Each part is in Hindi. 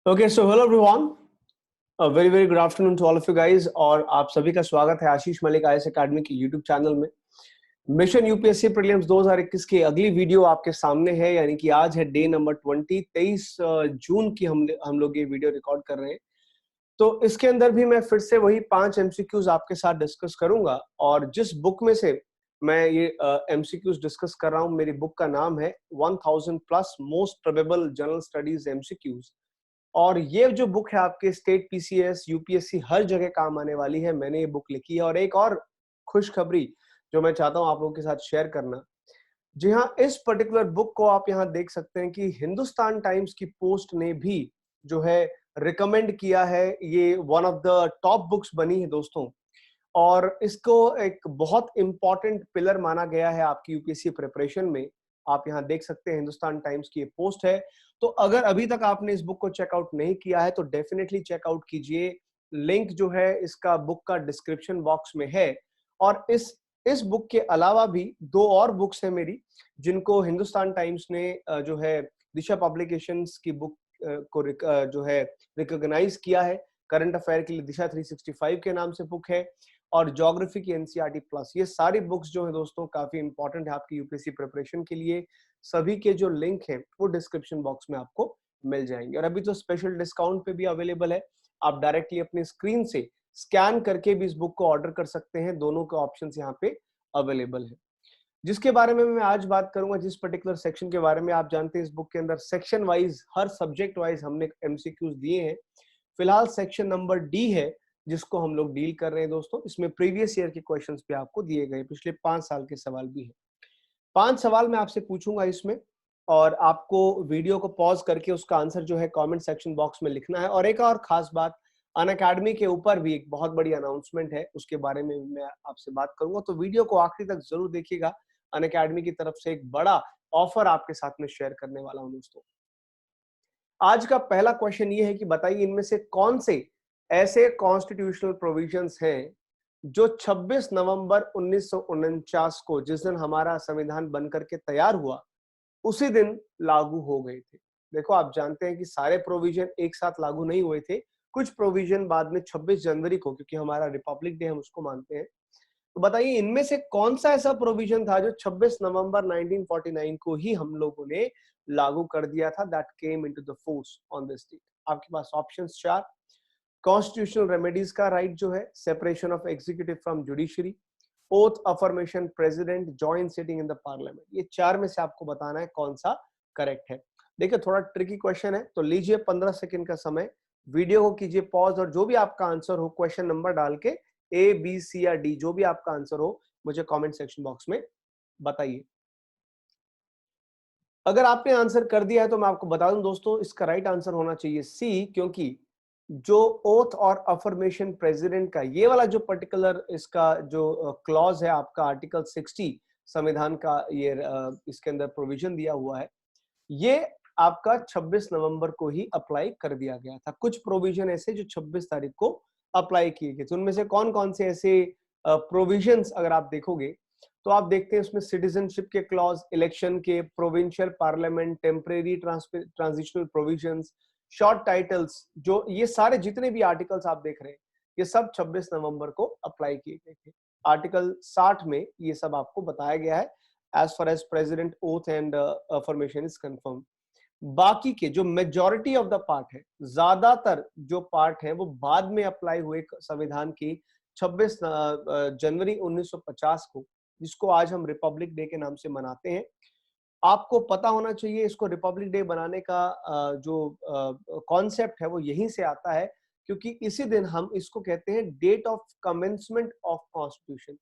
Okay so hello everyone, very very good afternoon to all of you guys. और आप सभी का स्वागत है आशीष मलिक आईएएस एकेडमी के यूट्यूब चैनल में। मिशन यूपीएससी प्रीलिम्स 2021 की अगली वीडियो आपके सामने है, यानी कि आज है डे नंबर 20, 23 जून की हम लोग ये वीडियो रिकॉर्ड कर रहे हैं। तो इसके अंदर भी मैं फिर से वही 5 एमसीक्यूज आपके साथ डिस्कस करूंगा। और जिस बुक में से मैं ये एमसीक्यूज डिस्कस कर रहा हूं, मेरी बुक का नाम है 1000 plus most probable general studies MCQs. और ये जो बुक है आपके स्टेट पीसीएस यूपीएससी हर जगह काम आने वाली है। मैंने ये बुक लिखी है। और एक और खुशखबरी जो मैं चाहता हूं आप लोगों के साथ शेयर करना, जी हाँ, इस पर्टिकुलर बुक को आप यहाँ देख सकते हैं कि हिंदुस्तान टाइम्स की पोस्ट ने भी जो है रिकमेंड किया है। ये one of the top books बनी है दोस्तों। और इसको एक बहुत इंपॉर्टेंट पिलर माना गया है आपकी यूपीएससी प्रिपरेशन में। आप यहाँ देख सकते हैं हिंदुस्तान टाइम्स की ये पोस्ट है। तो अगर अभी तक आपने इस बुक को चेकआउट नहीं किया है तो डेफिनेटली चेकआउट कीजिए। लिंक जो है इसका बुक का डिस्क्रिप्शन बॉक्स में है। और इस बुक के अलावा भी 2 और बुक्स हैं मेरी, जिनको हिंदुस्तान टाइम्स ने जो है दिशा पब्लिकेशंस की बुक को जो है रिकॉग्नाइज किया है। करंट अफेयर के लिए दिशा 365 के नाम से बुक है। और ज्योग्राफी की एनसीईआरटी प्लस, ये सारी बुक्स जो है दोस्तों काफी इंपॉर्टेंट है आपकी यूपीएससी प्रिपरेशन के लिए। सभी के जो लिंक है वो डिस्क्रिप्शन बॉक्स में आपको मिल जाएंगे। और अभी तो स्पेशल डिस्काउंट पे भी अवेलेबल है। आप डायरेक्टली अपनी स्क्रीन से स्कैन करके भी इस बुक को ऑर्डर कर सकते हैं। दोनों के ऑप्शंस यहाँ पे अवेलेबल है। जिसके बारे में मैं आज बात करूंगा, जिस पर्टिकुलर सेक्शन के बारे में, आप जानते हैं इस बुक के अंदर सेक्शन वाइज, हर सब्जेक्ट वाइज हमने एमसीक्यूज दिए हैं। फिलहाल सेक्शन नंबर डी है जिसको हम लोग डील कर रहे हैं दोस्तों। इसमें प्रीवियस ईयर के क्वेश्चंस भी आपको दिए गए, पिछले 5 साल के सवाल भी हैं। 5 सवाल मैं आपसे पूछूंगा इसमें, और आपको वीडियो को पॉज करके उसका आंसर जो है कमेंट सेक्शन बॉक्स में लिखना है। और एक और खास बात, अनअकैडमी के ऊपर भी एक बहुत बड़ी अनाउंसमेंट है, उसके बारे में मैं आपसे बात करूंगा। तो वीडियो को आखिरी तक जरूर देखिएगा। अनअकैडमी की तरफ से एक बड़ा ऑफर आपके साथ में शेयर करने वाला हूं दोस्तों। आज का पहला क्वेश्चन ये है कि बताइए इनमें से कौन से ऐसे कॉन्स्टिट्यूशनल प्रोविजंस हैं जो 26 नवंबर 1949 को, जिस दिन हमारा संविधान बनकर के तैयार हुआ, उसी दिन लागू हो गए थे। देखो, आप जानते हैं कि सारे प्रोविजन एक साथ लागू नहीं हुए थे। कुछ प्रोविजन बाद में 26 जनवरी को, क्योंकि हमारा रिपब्लिक डे हम उसको मानते हैं। तो बताइए इनमें से कौन सा ऐसा प्रोविजन था जो 26 नवंबर 1949 को ही हम लोगों ने लागू कर दिया था, that came into the force on this date. आपके पास ऑप्शंस 4। कॉन्स्टिट्यूशनल रेमेडीज का राइट जो है, separation of executive from judiciary, oath affirmation, president, joint sitting in the parliament. ये 4 में से आपको बताना है कौन सा करेक्ट है। देखिए, थोड़ा ट्रिकी क्वेश्चन है, तो लीजिए 15 सेकंड का समय, वीडियो को कीजिए पॉज, और जो भी आपका आंसर हो क्वेश्चन नंबर डाल के, ए बी सी या डी, जो भी आपका आंसर हो, मुझे कमेंट सेक्शन बॉक्स में बताइए। अगर आपने आंसर कर दिया है तो मैं आपको बता दूं दोस्तों, इसका राइट आंसर होना चाहिए सी, क्योंकि जो ओथ और अफर्मेशन प्रेसिडेंट का ये वाला जो पर्टिकुलर इसका जो क्लॉज है आपका आर्टिकल 60 संविधान का, ये इसके अंदर प्रोविजन दिया हुआ है, ये आपका 26 नवंबर को ही अप्लाई कर दिया गया था। कुछ प्रोविजन ऐसे जो 26 तारीख को अप्लाई किए गए थे, उनमें से कौन कौन से ऐसे प्रोविजंस अगर आप देखोगे तो आप देखते हैं उसमें सिटीजनशिप के क्लॉज, इलेक्शन के, provincial parliament, temporary transitional provisions, short titles, जो ये सारे जितने भी आर्टिकल्स आप देख रहे हैं, ये सब 26 नवंबर को अप्लाई किए गए थे। आर्टिकल 60 में ये सब आपको बताया गया है, as far as president oath and affirmation is confirm. बाकी के जो मेजॉरिटी ऑफ द पार्ट है, ज्यादातर जो पार्ट है, वो बाद में अप्लाई हुए संविधान की 26 जनवरी 1950 को, जिसको आज हम रिपब्लिक डे के नाम से मनाते हैं। आपको पता होना चाहिए इसको रिपब्लिक डे बनाने का जो कॉन्सेप्ट है वो यहीं से आता है, क्योंकि इसी दिन हम इसको कहते हैं date of commencement of constitution.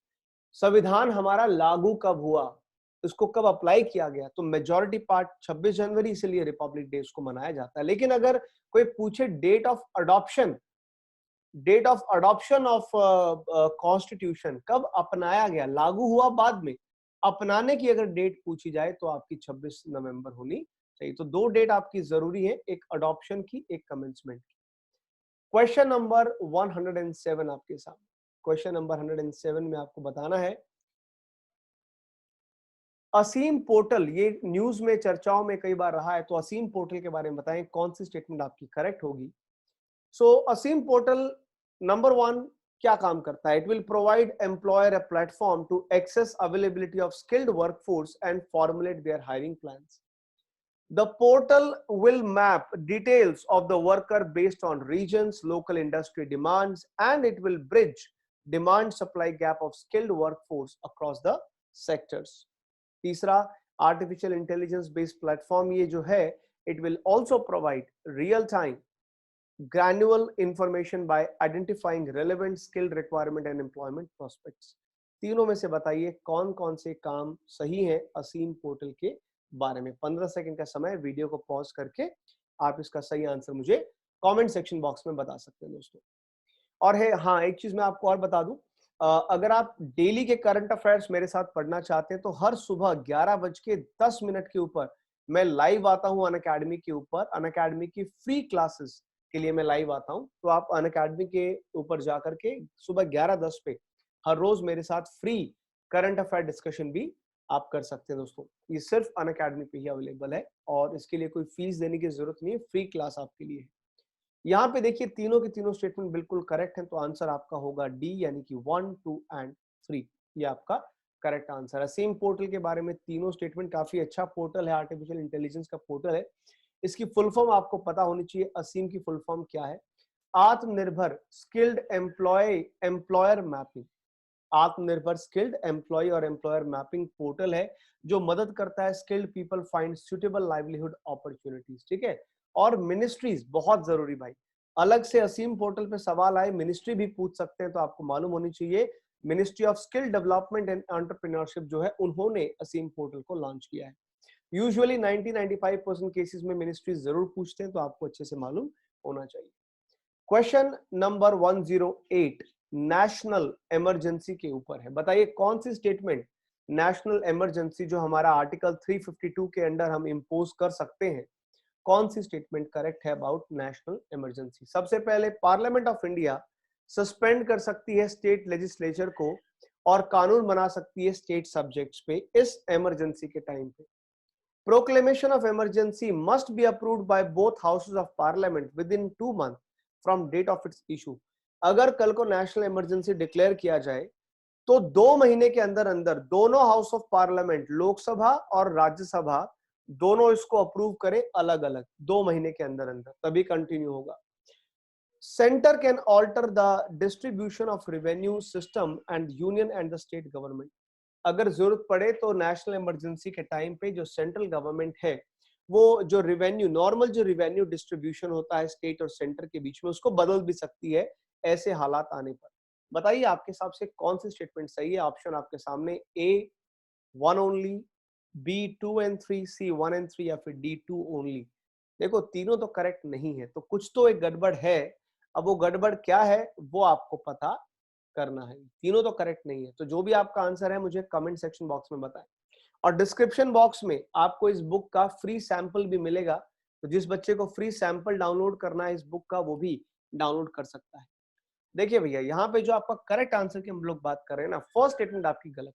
संविधान हमारा लागू कब हुआ, इसको कब अप्लाई किया गया, तो मेजॉरिटी पार्ट 26 जनवरी, इसलिए रिपब्लिक डे इसको मनाया जाता है। लेकिन अगर कोई पूछे date of adoption of constitution, कब अपनाया गया, लागू हुआ बाद में, अपनाने की अगर डेट पूछी जाए तो आपकी 26 नवंबर होनी चाहिए। तो 2 डेट आपकी जरूरी है, एक अडॉप्शन की, एक कमेंसमेंट की। क्वेश्चन नंबर 107 आपके सामने। क्वेश्चन नंबर 107 में आपको बताना है असीम पोर्टल, ये न्यूज में चर्चाओं में कई बार रहा है, तो असीम पोर्टल के बारे में बताएं कौन सी स्टेटमेंट आपकी करेक्ट होगी। सो असीम पोर्टल नंबर 1 क्या काम करता है? It will provide employer a platform to access availability of skilled workforce and formulate their hiring plans. The portal will map details of the worker based on regions, local industry demands, and it will bridge demand supply gap of skilled workforce across the sectors. तीसरा, आर्टिफिशियल इंटेलिजेंस बेस्ड प्लेटफॉर्म ये जो है, it will also provide real time granular information by identifying relevant skill requirement and employment prospects. तीनों में से बताइए कौन कौन से काम सही है असीम पोर्टल के बारे में। 15 सेकंड का समय, वीडियो को पॉज करके आप इसका सही आंसर मुझे कमेंट सेक्शन बॉक्स में बता सकते हैं दोस्तों। और है हाँ, एक चीज मैं आपको और बता दूं, अगर आप डेली के करंट अफेयर्स मेरे साथ पढ़ना चाहते हैं तो हर सुबह 11:10 के ऊपर मैं लाइव आता हूं अनअकैडमी के ऊपर। अनअकैडमी की फ्री क्लासेस के लिए मैं लाइव आता हूं, तो आप अनअकैडमी के ऊपर जाकर के सुबह 11:10 पे हर रोज मेरे साथ फ्री करंट अफेयर डिस्कशन भी आप कर सकते हैं दोस्तों। ये सिर्फ अनअकैडमी पे ही अवेलेबल है और इसके लिए कोई फीस देने की जरूरत नहीं है, फ्री क्लास आपके लिए है। यहाँ पे देखिए तीनों की तीनों स्टेटमेंट बिल्कुल करेक्ट है, तो आंसर आपका होगा डी, यानी कि 1, 2 एंड 3। ये आपका करेक्ट आंसर है। सेम पोर्टल के बारे में तीनों स्टेटमेंट, काफी अच्छा पोर्टल है, आर्टिफिशियल इंटेलिजेंस का पोर्टल है। इसकी फुल फॉर्म आपको पता होनी चाहिए। असीम की फुल फॉर्म क्या है? आत्मनिर्भर स्किल्ड एम्प्लॉयर मैपिंग। आत्मनिर्भर स्किल्ड एम्प्लॉय और एम्प्लॉयर मैपिंग पोर्टल है जो मदद करता है skilled people find suitable livelihood opportunities. ठीक है, और मिनिस्ट्रीज बहुत जरूरी भाई, अलग से असीम पोर्टल पे सवाल आए मिनिस्ट्री भी पूछ सकते हैं, तो आपको मालूम होनी चाहिए ministry of skill development and entrepreneurship जो है उन्होंने असीम पोर्टल को लॉन्च किया है। यूजुअली 90-95% केसेस में मिनिस्ट्री जरूर पूछते हैं, तो आपको अच्छे से मालूम होना चाहिए। क्वेश्चन नंबर 108 नेशनल इमरजेंसी के ऊपर है। बताइए कौन सी स्टेटमेंट नेशनल इमरजेंसी जो हमारा आर्टिकल 352 के अंडर हम इंपोज कर सकते हैं, कौन सी स्टेटमेंट करेक्ट है अबाउट नेशनल इमरजेंसी? सबसे पहले, पार्लियामेंट ऑफ इंडिया सस्पेंड कर सकती है स्टेट लेजिस्लेचर को और कानून बना सकती है स्टेट सब्जेक्ट्स पे इस इमरजेंसी के टाइम पे। Proclamation of emergency must be approved by both houses of parliament within 2 months from date of its issue। अगर कल को नेशनल इमरजेंसी डिक्लेयर किया जाए तो 2 महीने के अंदर अंदर दोनों हाउस ऑफ पार्लियामेंट, लोकसभा और राज्यसभा, दोनों इसको अप्रूव करें अलग अलग 2 महीने के अंदर अंदर, तभी कंटिन्यू होगा। Centre can alter the distribution of revenue system and union and the state government. अगर जरूरत पड़े तो नेशनल इमरजेंसी के टाइम पे जो सेंट्रल गवर्नमेंट है वो जो रिवेन्यू, नॉर्मल जो रिवेन्यू डिस्ट्रीब्यूशन होता है स्टेट और सेंटर के बीच में, उसको बदल भी सकती है ऐसे हालात आने पर। बताइए आपके हिसाब से कौन सी स्टेटमेंट सही है? ऑप्शन आपके सामने, A 1 only, B 2 and 3, C 1 and 3 या फिर डी 2 ओनली। देखो तीनों तो करेक्ट नहीं है, तो कुछ तो एक गड़बड़ है। अब वो गड़बड़ क्या है वो आपको पता करना है। तीनों तो करेक्ट नहीं है, तो जो भी आपका आंसर है मुझे कमेंट सेक्शन बॉक्स में बताएं। और डिस्क्रिप्शन बॉक्स में आपको इस बुक का फ्री सैंपल भी मिलेगा, तो जिस बच्चे को फ्री सैंपल डाउनलोड करना है इस बुक का वो भी डाउनलोड कर सकता है। देखिए भैया, यहाँ पे जो आपका करेक्ट आंसर की हम लोग बात कर रहे हैं ना, फर्स्ट स्टेटमेंट आपकी गलत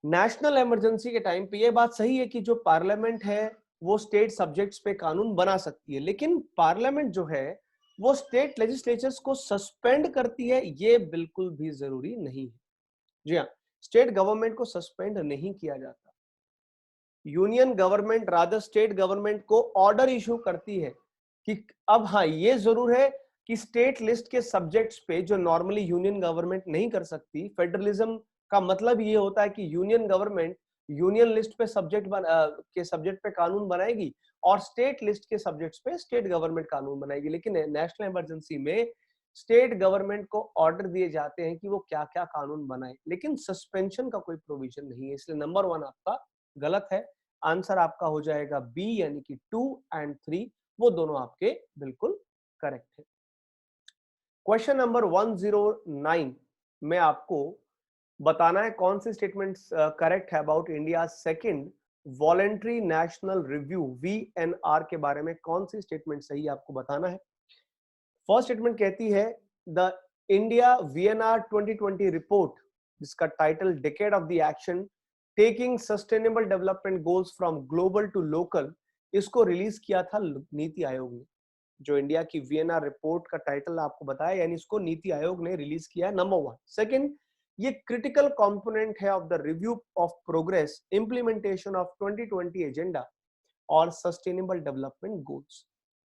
है। नेशनल इमरजेंसी के टाइम पे ये बात सही है कि जो पार्लियामेंट है वो स्टेट सब्जेक्ट्स पे कानून बना सकती है, लेकिन पार्लियामेंट जो है वो स्टेट लेजिस्लेचर्स को सस्पेंड करती है, ये बिल्कुल भी जरूरी नहीं है। जी हाँ, स्टेट गवर्नमेंट को सस्पेंड नहीं किया जाता। Union government rather state government को ऑर्डर इशू करती है कि अब हाँ, ये जरूर है कि स्टेट लिस्ट के सब्जेक्ट्स पे जो नॉर्मली यूनियन गवर्नमेंट नहीं कर सकती, फेडरलिज्म का मतलब ये होता है कि यूनियन गवर्नमेंट यूनियन लिस्ट पे सब्जेक्ट पे कानून बनाएगी और स्टेट लिस्ट के सब्जेक्ट्स पे स्टेट गवर्नमेंट कानून बनाएगी। लेकिन नेशनल इमरजेंसी में स्टेट गवर्नमेंट को ऑर्डर दिए जाते हैं कि वो क्या क्या कानून बनाए, लेकिन सस्पेंशन का कोई प्रोविजन नहीं है, इसलिए नंबर 1 आपका गलत है। आंसर आपका हो जाएगा बी, यानी कि 2 एंड 3, वो दोनों आपके बिल्कुल करेक्ट है। क्वेश्चन नंबर 109 में आपको बताना है कौन सी स्टेटमेंट करेक्ट है about India second voluntary national review VNR के बारे में। कौन सी स्टेटमेंट सही आपको बताना है। फर्स्ट स्टेटमेंट कहती है द इंडिया VNR 2020 रिपोर्ट, जिसका title decade of the action taking sustainable development goals from global to local, इसको रिलीज किया था नीति आयोग ने। जो इंडिया की वीएनआर रिपोर्ट का टाइटल आपको बताया, यानी इसको नीति आयोग ने रिलीज किया है, नंबर 1। सेकंड, ये क्रिटिकल कंपोनेंट है of the review of progress implementation of 2020 agenda और sustainable development goals.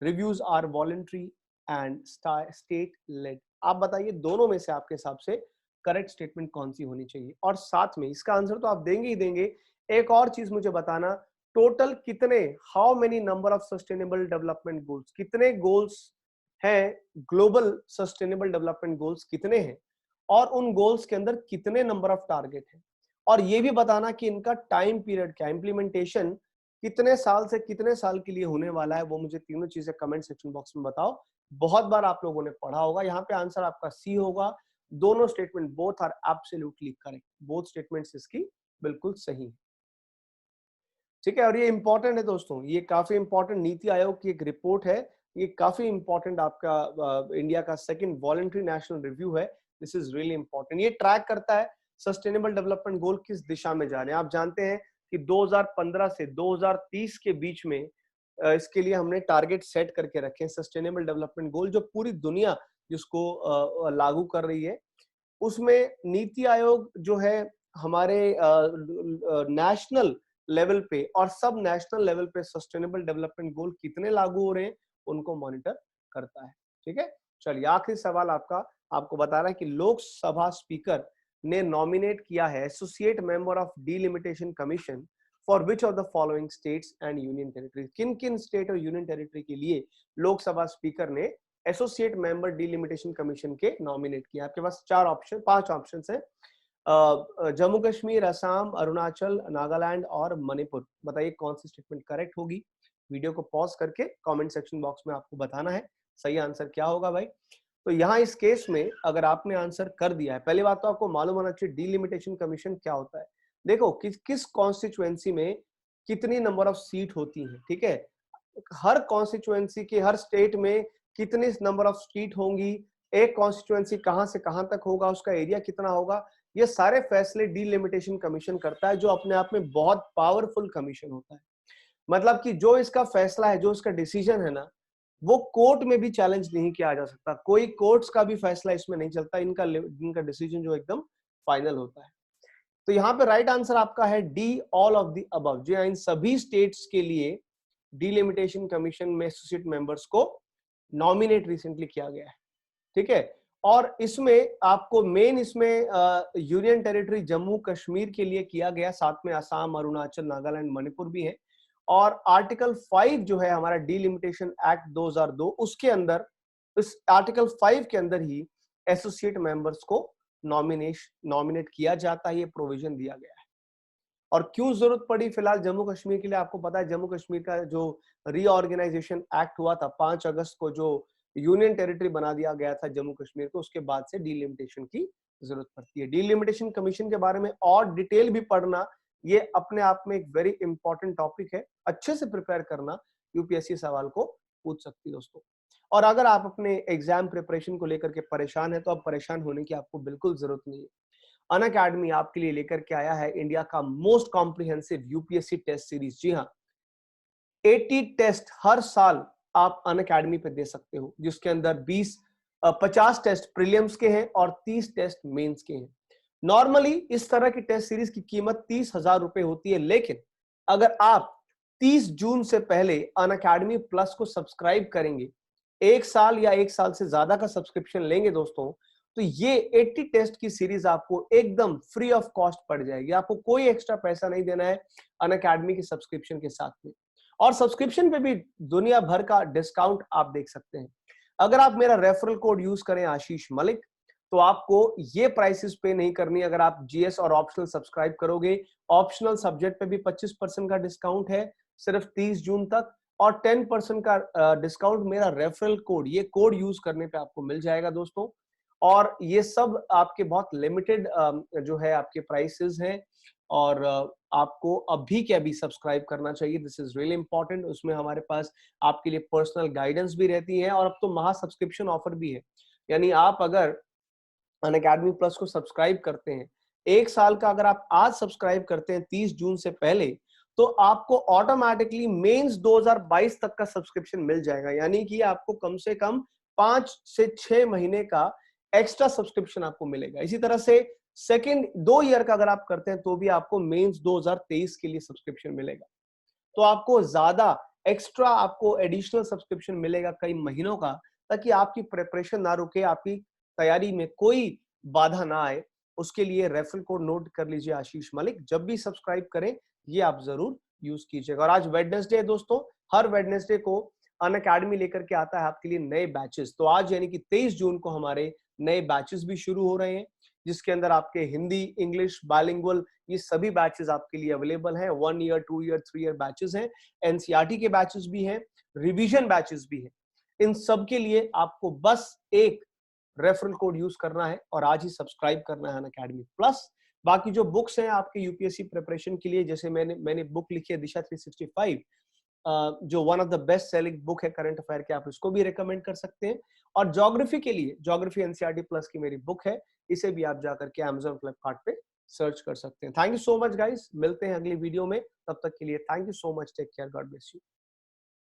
Reviews are voluntary and state led. आप बताइए दोनों में से आपके हिसाब से करेक्ट स्टेटमेंट कौन सी होनी चाहिए। और साथ में इसका आंसर तो आप देंगे ही देंगे, एक और चीज मुझे बताना, टोटल कितने, how many number of sustainable development goals, कितने गोल्स हैं, ग्लोबल सस्टेनेबल डेवलपमेंट गोल्स कितने हैं, और उन गोल्स के अंदर कितने नंबर ऑफ टारगेट हैं। और ये भी बताना कि इनका टाइम पीरियड क्या, इंप्लीमेंटेशन कितने साल से कितने साल के लिए होने वाला है। वो मुझे तीनों चीजें कमेंट सेक्शन बॉक्स में बताओ। बहुत बार आप लोगों ने पढ़ा होगा, यहाँ पे आंसर आपका सी होगा। दोनों statement both are absolutely correct, both statements इसकी बिल्कुल सही है। ठीक है, और ये इंपॉर्टेंट है दोस्तों, ये काफी इंपॉर्टेंट नीति आयोग की एक रिपोर्ट है, ये काफी इंपॉर्टेंट आपका इंडिया का सेकंड वॉलंटरी नेशनल रिव्यू है। This is really important. ये ट्रैक करता है सस्टेनेबल डेवलपमेंट गोल किस दिशा में जा रहे हैं। आप जानते हैं कि 2015 से 2030 के बीच में इसके लिए हमने टारगेट सेट करके रखे हैं, सस्टेनेबल डेवलपमेंट गोल जो पूरी दुनिया जिसको लागू कर रही है। उसमें नीति आयोग जो है हमारे नेशनल लेवल पे और सब नेशनल लेवल पे सस्टेनेबल डेवलपमेंट गोल कितने लागू हो रहे हैं उनको मॉनिटर करता है। ठीक है, चलिए आखिरी सवाल आपको बता रहा है कि लोकसभा स्पीकर ने नॉमिनेट किया है associate member of delimitation commission for which of the following states and union territory. किन किन स्टेट और यूनियन टेरिटरी के लिए लोकसभा स्पीकर ने एसोसिएट मेंबर डिलिमिटेशन कमीशन के नॉमिनेट किया। आपके पास 5 ऑप्शन है, जम्मू कश्मीर, असम, अरुणाचल, नागालैंड और मणिपुर। बताइए कौन सी स्टेटमेंट करेक्ट होगी। वीडियो को पॉज करके कमेंट सेक्शन बॉक्स में आपको बताना है सही आंसर क्या होगा भाई। तो यहाँ इस केस में अगर आपने आंसर कर दिया है, पहली बात तो आपको मालूम होना चाहिए डिलिमिटेशन कमीशन क्या होता है। देखो किस कॉन्स्टिट्यूएंसी में कितनी नंबर ऑफ सीट होती है। ठीक है, हर कॉन्स्टिट्यूएंसी के हर स्टेट में कितनी नंबर ऑफ सीट होंगी, एक कॉन्स्टिट्यूएंसी कहां से कहां तक होगा, उसका एरिया कितना होगा, ये सारे फैसले डिलिमिटेशन कमीशन करता है, जो अपने आप में बहुत पावरफुल कमीशन होता है। मतलब कि जो इसका फैसला है, जो इसका डिसीजन है ना, वो कोर्ट में भी चैलेंज नहीं किया जा सकता, कोई कोर्ट्स का भी फैसला इसमें नहीं चलता, इनका डिसीजन जो एकदम फाइनल होता है। तो यहाँ पे राइट आंसर आपका है D, all of the above. जो इन सभी स्टेट्स के लिए डिलिमिटेशन कमीशन में एसोसिएट मेंबर्स को नॉमिनेट रिसेंटली किया गया है। ठीक है, और इसमें आपको मेन इसमें यूनियन टेरिटरी जम्मू कश्मीर के लिए किया गया, साथ में असम, अरुणाचल, नागालैंड, मणिपुर भी है। और आर्टिकल 5 जो है हमारा डिलिमिटेशन एक्ट 2002, उसके अंदर इस आर्टिकल 5 के अंदर ही एसोसिएट मेंबर्स को नॉमिनेट किया जाता है, ये प्रोविजन दिया गया है। और क्यों जरूरत पड़ी फिलहाल जम्मू कश्मीर के लिए, आपको पता है जम्मू कश्मीर का जो रीऑर्गेनाइजेशन एक्ट हुआ था 5 अगस्त को, जो यूनियन टेरिटरी बना दिया गया था जम्मू कश्मीर को, उसके बाद से डिलिमिटेशन की जरूरत पड़ती है। डिलिमिटेशन कमीशन के बारे में और डिटेल भी पढ़ना, ये अपने आप में एक वेरी इंपॉर्टेंट टॉपिक है, अच्छे से प्रिपेयर करना, यूपीएससी सवाल को पूछ सकती है दोस्तों। और अगर आप अपने एग्जाम प्रिपरेशन को लेकर के परेशान है, तो अब परेशान होने की आपको बिल्कुल जरूरत नहीं है। अनअकैडमी आपके लिए लेकर के आया है इंडिया का most comprehensive UPSC test series. जी हाँ, 80 टेस्ट हर साल आप अनअकैडमी पे दे सकते हो, जिसके अंदर 50 टेस्ट प्रीलिम्स के हैं और 30 टेस्ट मेंस के हैं। नॉर्मली इस तरह की टेस्ट सीरीज की कीमत 30,000 रुपए होती है, लेकिन अगर आप 30 जून से पहले अनअकैडमी प्लस को सब्सक्राइब करेंगे, 1 साल या 1 साल से ज्यादा का सब्सक्रिप्शन लेंगे दोस्तों, तो ये 80 टेस्ट की सीरीज आपको एकदम फ्री ऑफ कॉस्ट पड़ जाएगी। आपको कोई एक्स्ट्रा पैसा नहीं देना है अनअकैडमी के सब्सक्रिप्शन के साथ में। और सब्सक्रिप्शन पे भी दुनिया भर का डिस्काउंट आप देख सकते हैं। अगर आप मेरा रेफरल कोड यूज करें आशीष मलिक, तो आपको ये प्राइसेस पे नहीं करनी। अगर आप जीएस और ऑप्शनल सब्सक्राइब करोगे, ऑप्शनल सब्जेक्ट पे भी 25% का डिस्काउंट है सिर्फ 30 जून तक, और 10% का डिस्काउंट मेरा रेफरल कोड, ये कोड यूज करने पे आपको मिल जाएगा दोस्तों। और ये सब आपके बहुत लिमिटेड जो है आपके प्राइसेस हैं, और आपको अभी के अभी सब्सक्राइब करना चाहिए। This is really important. उसमें हमारे पास आपके लिए पर्सनल गाइडेंस भी रहती है, और अब तो महा सब्सक्रिप्शन ऑफर भी है। यानी आप अगर अनअकैडमी प्लस को सब्सक्राइब करते हैं, 1 साल का अगर आप आज सब्सक्राइब करते हैं 30 जून से पहले, तो आपको ऑटोमेटिकली मेंस 2022 तक का सब्सक्रिप्शन मिल जाएगा। यानी कि आपको कम से कम 5 से 6 महीने का एक्स्ट्रा सब्सक्रिप्शन आपको मिलेगा। इसी तरह से सेकंड 2 ईयर का अगर आप करते हैं तो भी आपको मेंस 2023 के लिए सब्सक्रिप्शन मिलेगा। तो आपको ज्यादा एक्स्ट्रा आपको एडिशनल सब्सक्रिप्शन मिलेगा कई महीनों का, ताकि आपकी प्रिपरेशन ना रुके, आपकी तैयारी में कोई बाधा ना आए। उसके लिए रेफरल कोड नोट कर लीजिए आशीष मलिक। जब भी सब्सक्राइब करें ये आप जरूर यूज कीजिएगा। और आज वेडनेसडे है दोस्तों, हर वेडनेसडे को अनअकैडमी लेकर के आता है आपके लिए नए बैचेस। तो आज यानी कि 23 जून को हमारे नए बैचेस भी शुरू हो रहे हैं, जिसके अंदर आपके हिंदी, इंग्लिश, बाइलिंगुअल ये सभी बैचेस आपके लिए अवेलेबल हैं। 1 ईयर, 2 ईयर, 3 ईयर बैचेस हैं, एनसीईआरटी के बैचेस भी हैं, रिवीजन बैचेस भी हैं। इन सब के लिए आपको बस एक रेफरल कोड यूज करना है और आज ही सब्सक्राइब करना है अनअकैडमी प्लस। बाकी जो बुक्स हैं आपके यूपीएससी प्रिपरेशन के लिए, जैसे मैंने बुक लिखी है दिशा 365, जो one of the best selling book है करंट अफेयर के, आप इसको भी रेकमेंड कर सकते हैं। और ज्योग्राफी के लिए ज्योग्राफी एनसीईआरटी प्लस की मेरी बुक है, इसे भी आप जाकर के Amazon फ्लिपकार्ट पे सर्च कर सकते हैं। Thank you so much guys, मिलते हैं अगली वीडियो में। तब तक के लिए thank you so much, take care, god bless you.